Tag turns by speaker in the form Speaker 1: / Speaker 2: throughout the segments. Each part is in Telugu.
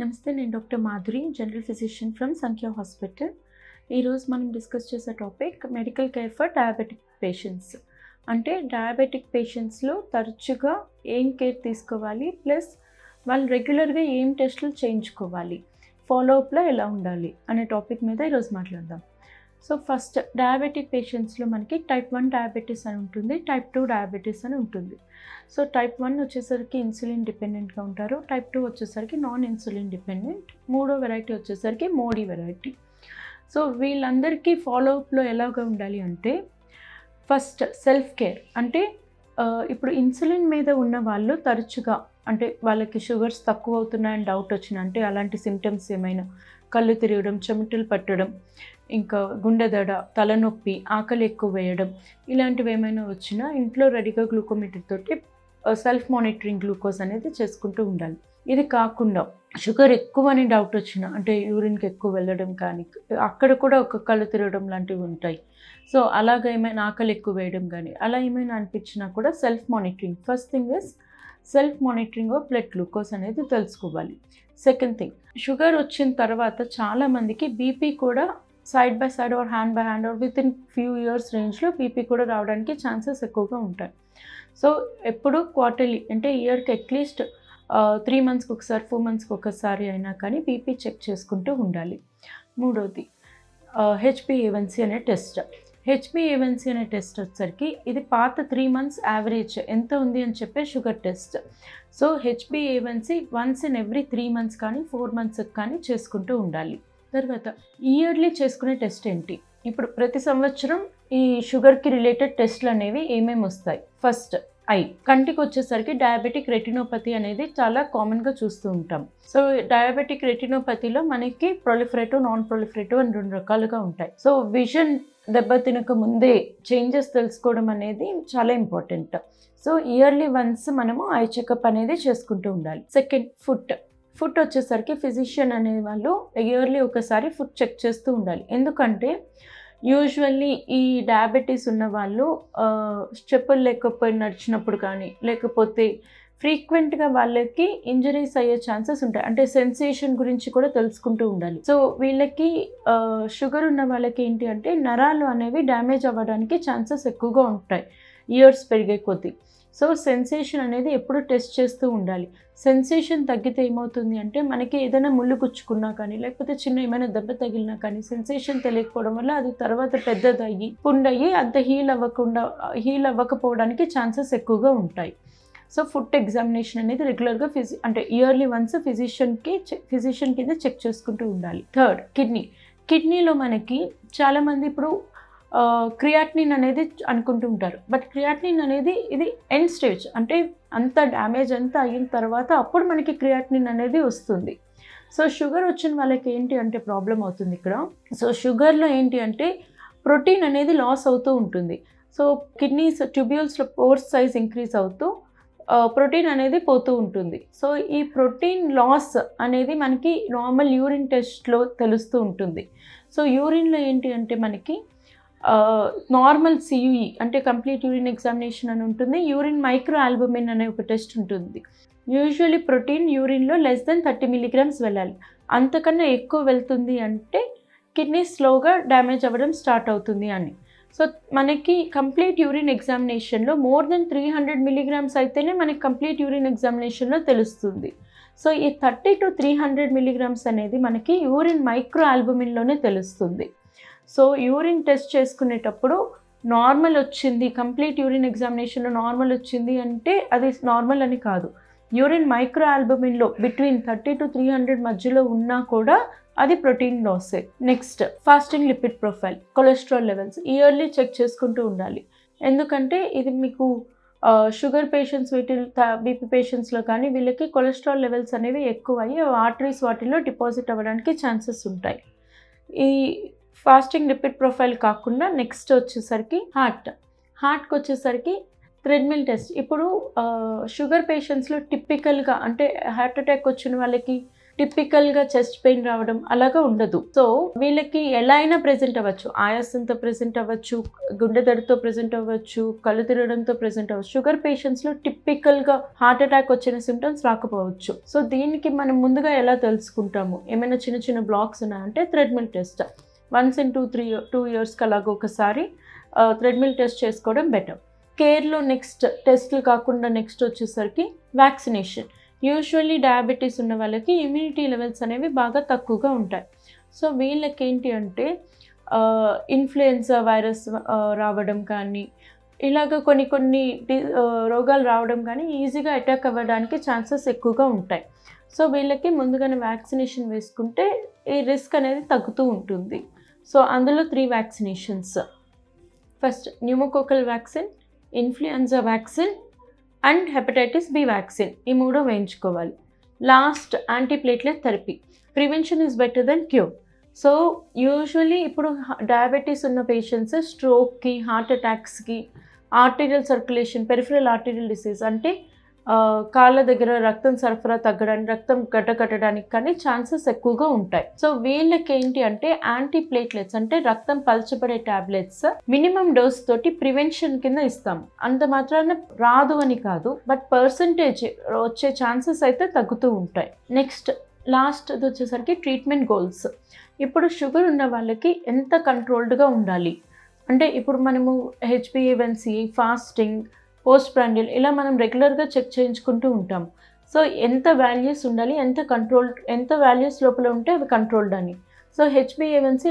Speaker 1: నమస్తే, నేను doctor Madhuri, general physician from సంఖ్య హాస్పిటల్. ఈరోజు మనం డిస్కస్ చేసే topic medical care for diabetic patients. అంటే డయాబెటిక్ పేషెంట్స్లో తరచుగా ఏం కేర్ తీసుకోవాలి, ప్లస్ వాళ్ళు రెగ్యులర్గా ఏం టెస్టులు చేయించుకోవాలి, ఫాలోఅప్లో ఎలా ఉండాలి అనే టాపిక్ మీద ఈరోజు మాట్లాడదాం. సో ఫస్ట్, డయాబెటిక్ పేషెంట్స్లో మనకి టైప్ 1 డయాబెటీస్ అని ఉంటుంది, టైప్ 2 డయాబెటీస్ అని ఉంటుంది. సో టైప్ 1 వచ్చేసరికి ఇన్సులిన్ డిపెండెంట్గా ఉంటారు, టైప్ 2 వచ్చేసరికి నాన్ ఇన్సులిన్ డిపెండెంట్, మూడో వెరైటీ వచ్చేసరికి మోడీ వెరైటీ. సో వీళ్ళందరికీ ఫాలోఅప్లో ఎలాగా ఉండాలి అంటే, ఫస్ట్ సెల్ఫ్ కేర్. అంటే ఇప్పుడు ఇన్సులిన్ మీద ఉన్న వాళ్ళు తరచుగా, అంటే వాళ్ళకి షుగర్స్ తక్కువ అవుతున్నాయని డౌట్ వచ్చిన, అంటే అలాంటి సిమ్టమ్స్ ఏమైనా, కళ్ళు తిరగడం, చెమటలు పట్టడం, ఇంకా గుండె దడ, తలనొప్పి, ఆకలి ఎక్కువ వేయడం, ఇలాంటివి ఏమైనా వచ్చినా ఇంట్లో రెడీగా గ్లూకోమీటర్ తోటి సెల్ఫ్ మానిటరింగ్ గ్లూకోజ్ అనేది చేసుకుంటూ ఉండాలి. ఇది కాకుండా షుగర్ ఎక్కువ అని డౌట్ వచ్చిన, అంటే యూరిన్కి ఎక్కువ వెళ్ళడం కానీ, అక్కడ కూడా ఒక కళ్ళు తిరగడం లాంటివి ఉంటాయి. సో అలాగ ఏమైనా ఆకలి ఎక్కువ వేయడం కానీ అలా ఏమైనా అనిపించినా కూడా self monitoring, first thing is self monitoring of blood glucose అనేది తెలుసుకోవాలి. సెకండ్ థింగ్, షుగర్ వచ్చిన తర్వాత చాలామందికి బీపీ కూడా side by side or hand by hand or within few years రేంజ్లో బీపీ కూడా రావడానికి ఛాన్సెస్ ఎక్కువగా ఉంటాయి. సో ఎప్పుడు క్వార్టర్లీ, అంటే ఇయర్కి అట్లీస్ట్ 3 మంత్స్కి ఒకసారి, 4 మంత్స్కి ఒకసారి అయినా కానీ బీపీ చెక్ చేసుకుంటూ ఉండాలి. మూడోది హెచ్బిఏవన్సీ అనే టెస్ట్. హెచ్బిఏవన్సీ అనే టెస్ట్ వచ్చేసరికి ఇది పాత 3 మంత్స్ యావరేజ్ ఎంత ఉంది అని చెప్పే షుగర్ టెస్ట్. సో హెచ్బిఏవన్సీ వన్స్ ఇన్ ఎవ్రీ 3 మంత్స్ కానీ 4 మంత్స్కి కానీ చేసుకుంటూ ఉండాలి. తర్వాత ఇయర్లీ చేసుకునే టెస్ట్ ఏంటి? ఇప్పుడు ప్రతి సంవత్సరం ఈ షుగర్కి రిలేటెడ్ టెస్ట్లు అనేవి ఏమేమి వస్తాయి? ఫస్ట్ ఐ, కంటికి వచ్చేసరికి డయాబెటిక్ రెటినోపతి అనేది చాలా కామన్గా చూస్తూ ఉంటాం. సో డయాబెటిక్ రెటినోపతిలో మనకి ప్రొలిఫరేటివ్, నాన్ ప్రొలిఫరేటివ్ అని 2 రకాలుగా ఉంటాయి. సో విజన్ దెబ్బతినక ముందే చేంజెస్ తెలుసుకోవడం అనేది చాలా ఇంపార్టెంట్. సో ఇయర్లీ వన్స్ మనము ఐ చెకప్ అనేది చేసుకుంటూ ఉండాలి. సెకండ్, ఫుడ్ వచ్చేసరికి ఫిజిషియన్ అనే వాళ్ళు ఇయర్లీ ఒకసారి ఫుడ్ చెక్ చేస్తూ ఉండాలి. ఎందుకంటే యూజువల్లీ ఈ డయాబెటీస్ ఉన్న వాళ్ళు చెప్పులు లేకపోయి నడిచినప్పుడు కానీ, లేకపోతే ఫ్రీక్వెంట్గా వాళ్ళకి ఇంజరీస్ అయ్యే ఛాన్సెస్ ఉంటాయి. అంటే సెన్సేషన్ గురించి కూడా తెలుసుకుంటూ ఉండాలి. సో వీళ్ళకి షుగర్ ఉన్న వాళ్ళకి ఏంటి అంటే నరాలు అనేవి డ్యామేజ్ అవ్వడానికి ఛాన్సెస్ ఎక్కువగా ఉంటాయి ఇయర్స్ పెరిగే కొద్దీ. సో సెన్సేషన్ అనేది ఎప్పుడు టెస్ట్ చేస్తూ ఉండాలి. సెన్సేషన్ తగ్గితే ఏమవుతుంది అంటే, మనకి ఏదైనా ముళ్ళు గుచ్చుకున్నా కానీ, లేకపోతే చిన్న ఏమైనా దెబ్బ తగిలినా కానీ సెన్సేషన్ తెలియకపోవడం వల్ల అది తర్వాత పెద్దదయ్యి పుండయ్యి అంత హీల్ అవ్వకపోవడానికి ఛాన్సెస్ ఎక్కువగా ఉంటాయి. సో ఫుడ్ ఎగ్జామినేషన్ అనేది రెగ్యులర్గా అంటే ఇయర్లీ వన్స్ ఫిజిషియన్ కింద చెక్ చేసుకుంటూ ఉండాలి. థర్డ్, కిడ్నీలో మనకి చాలామంది ఇప్పుడు క్రియాటినిన్ అనేది అనుకుంటూ ఉంటారు. బట్ క్రియాటినిన్ అనేది ఇది ఎండ్ స్టేజ్, అంటే అంత డ్యామేజ్ అంతా అయిన తర్వాత అప్పుడు మనకి క్రియాటినిన్ అనేది వస్తుంది. సో షుగర్ వచ్చిన వాళ్ళకి ఏంటి అంటే ప్రాబ్లం అవుతుంది ఇక్కడ. సో షుగర్లో ఏంటి అంటే ప్రోటీన్ అనేది లాస్ అవుతూ ఉంటుంది. సో కిడ్నీస్ ట్యూబ్యూల్స్లో పోర్స్ సైజ్ ఇంక్రీజ్ అవుతూ ప్రోటీన్ అనేది పోతూ ఉంటుంది. సో ఈ ప్రోటీన్ లాస్ అనేది మనకి నార్మల్ యూరిన్ టెస్ట్లో తెలుస్తూ ఉంటుంది. సో యూరిన్లో ఏంటి అంటే మనకి నార్మల్ సియుఈ అంటే కంప్లీట్ యూరిన్ ఎగ్జామినేషన్ అని ఉంటుంది, యూరిన్ మైక్రో ఆల్బుమిన్ అనే ఒక టెస్ట్ ఉంటుంది. యూజువల్లీ ప్రోటీన్ యూరిన్లో లెస్ దెన్ 30 mg వెళ్ళాలి. అంతకన్నా ఎక్కువ వెళ్తుంది అంటే కిడ్నీ స్లోగా డ్యామేజ్ అవ్వడం స్టార్ట్ అవుతుంది అని. సో మనకి కంప్లీట్ యూరిన్ ఎగ్జామినేషన్లో మోర్ దెన్ 300 mg అయితేనే మనకి కంప్లీట్ యూరిన్ ఎగ్జామినేషన్లో తెలుస్తుంది. సో ఈ 30 to 300 mg అనేది మనకి యూరిన్ మైక్రో ఆల్బుమిన్లోనే తెలుస్తుంది. సో యూరిన్ టెస్ట్ చేసుకునేటప్పుడు నార్మల్ వచ్చింది, కంప్లీట్ యూరిన్ ఎగ్జామినేషన్లో నార్మల్ వచ్చింది అంటే అది నార్మల్ అని కాదు. యూరిన్ మైక్రో ఆల్బుమిన్లో బిట్వీన్ 30 to 300 మధ్యలో ఉన్నా కూడా అది ప్రోటీన్ లాసే. Next, fasting lipid profile, cholesterol levels yearly check చేసుకుంటూ ఉండాలి. ఎందుకంటే ఇది మీకు షుగర్ పేషెంట్స్, బీపీ పేషెంట్స్లో కానీ వీళ్ళకి కొలెస్ట్రాల్ లెవెల్స్ అనేవి ఎక్కువ అయ్యి ఆర్టరీస్ వాటిలో డిపాజిట్ అవ్వడానికి ఛాన్సెస్ ఉంటాయి. ఈ ఫాస్టింగ్ లిపిడ్ ప్రొఫైల్ కాకుండా నెక్స్ట్ వచ్చేసరికి హార్ట్కి వచ్చేసరికి థ్రెడ్మిల్ టెస్ట్. ఇప్పుడు షుగర్ పేషెంట్స్లో టిపికల్గా, అంటే హార్ట్ అటాక్ వచ్చిన వాళ్ళకి టిపికల్గా చెస్ట్ పెయిన్ రావడం అలాగా ఉండదు. సో వీళ్ళకి ఎలా అయినా ప్రెజెంట్ అవ్వచ్చు, ఆయాసంతో ప్రెజెంట్ అవ్వచ్చు, గుండె దడతో ప్రెజెంట్ అవ్వచ్చు, కళ్ళు తిరగడంతో ప్రెజెంట్ అవ్వచ్చు. షుగర్ పేషెంట్స్లో టిపికల్గా హార్ట్ అటాక్ వచ్చిన సిమ్టమ్స్ రాకపోవచ్చు. సో దీనికి మనం ముందుగా ఎలా తెలుసుకుంటాము, ఏమైనా చిన్న చిన్న బ్లాక్స్ ఉన్నాయంటే థ్రెడ్మిల్ టెస్ట్ వన్స్ ఇన్ 2 yearsకి అలాగ ఒకసారి థ్రెడ్మిల్ టెస్ట్ చేసుకోవడం బెటర్. కేర్లో నెక్స్ట్ టెస్ట్లు కాకుండా నెక్స్ట్ వచ్చేసరికి వ్యాక్సినేషన్. యూజువల్లీ డయాబెటీస్ ఉన్న వాళ్ళకి ఇమ్యూనిటీ లెవెల్స్ అనేవి బాగా తక్కువగా ఉంటాయి. సో వీళ్ళకి ఏంటి అంటే ఇన్ఫ్లుయెన్జా వైరస్ రావడం కానీ ఇలాగ కొన్ని రోగాలు రావడం కానీ ఈజీగా అటాక్ అవ్వడానికి ఛాన్సెస్ ఎక్కువగా ఉంటాయి. సో వీళ్ళకి ముందుగానే వ్యాక్సినేషన్ వేసుకుంటే ఈ రిస్క్ అనేది తగ్గుతూ ఉంటుంది. సో అందులో 3 vaccinations. First pneumococcal vaccine, influenza vaccine and hepatitis B vaccine, ఈ 3 వేయించుకోవాలి. Last antiplatelet therapy. Prevention is better than cure. So usually ఇప్పుడు డయాబెటీస్ ఉన్న పేషెంట్స్ స్ట్రోక్కి, హార్ట్ అటాక్స్కి, arterial circulation, peripheral arterial disease అంటే కాళ్ళ దగ్గర రక్తం సరఫరా తగ్గడానికి, రక్తం గడ్డకట్టడానికి కానీ ఛాన్సెస్ ఎక్కువగా ఉంటాయి. సో వీళ్ళకి ఏంటి అంటే యాంటీప్లేట్లెట్స్ అంటే రక్తం పలచబడే టాబ్లెట్స్ మినిమం డోస్ తోటి ప్రివెన్షన్ కింద ఇస్తాం. అంత మాత్రాన రాదు అని కాదు, బట్ పర్సంటేజ్ వచ్చే ఛాన్సెస్ అయితే తగ్గుతూ ఉంటాయి. నెక్స్ట్ లాస్ట్ వచ్చేసరికి ట్రీట్మెంట్ గోల్స్. ఇప్పుడు షుగర్ ఉన్న వాళ్ళకి ఎంత కంట్రోల్డ్గా ఉండాలి అంటే ఇప్పుడు మనము HbA1c, ఫాస్టింగ్, పోస్ట్ ప్రాండిల్ ఇలా మనం రెగ్యులర్గా చెక్ చేయించుకుంటూ ఉంటాం. సో ఎంత వాల్యూస్ ఉండాలి, ఎంత వాల్యూస్ లోపల ఉంటే అవి కంట్రోల్డ్ అని. So HbA1c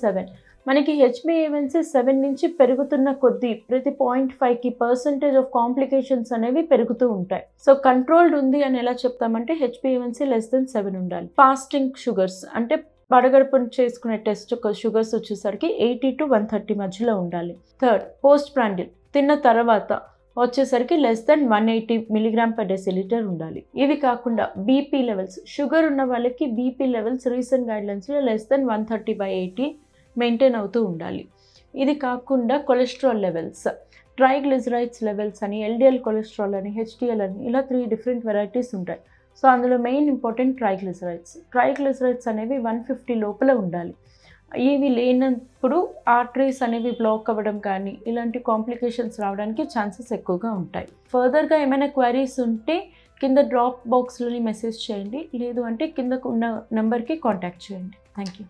Speaker 1: <7. మనకి HbA1c 7 నుంచి పెరుగుతున్న కొద్దీ ప్రతి 0.5కి పర్సంటేజ్ ఆఫ్ కాంప్లికేషన్స్ అనేవి పెరుగుతూ ఉంటాయి. సో కంట్రోల్డ్ ఉంది అని ఎలా చెప్తామంటే HbA1c <7 ఉండాలి. ఫాస్టింగ్ షుగర్స్ అంటే పడగడుపును చేసుకునే టెస్ట్ షుగర్స్ వచ్చేసరికి 80 to 130 మధ్యలో ఉండాలి. థర్డ్ పోస్ట్ ప్రాండిల్ తిన్న తర్వాత వచ్చేసరికి <180 mg/dL ఉండాలి. ఇవి కాకుండా బీపీ లెవెల్స్, షుగర్ ఉన్న వాళ్ళకి బీపీ లెవెల్స్ రీసెంట్ గైడ్లైన్స్లో <130/80 మెయింటైన్ అవుతూ ఉండాలి. ఇది కాకుండా కొలెస్ట్రాల్ లెవెల్స్, ట్రైగ్లిజరైడ్స్ లెవెల్స్ అని, LDL కొలెస్ట్రాల్ అని, HDL అని ఇలా 3 డిఫరెంట్ వెరైటీస్ ఉంటాయి. సో అందులో మెయిన్ ఇంపార్టెంట్ ట్రైగ్లిజరైడ్స్ అనేవి 150 లోపల ఉండాలి. ఇవి లేనప్పుడు ఆర్టరీస్ అనేవి బ్లాక్ అవ్వడం కానీ ఇలాంటి కాంప్లికేషన్స్ రావడానికి ఛాన్సెస్ ఎక్కువగా ఉంటాయి. ఫర్దర్గా ఏమైనా క్వైరీస్ ఉంటే కింద డ్రాప్ బాక్స్లోని మెసేజ్ చేయండి, లేదు అంటే కిందకు ఉన్న నెంబర్కి కాంటాక్ట్ చేయండి. Thank you.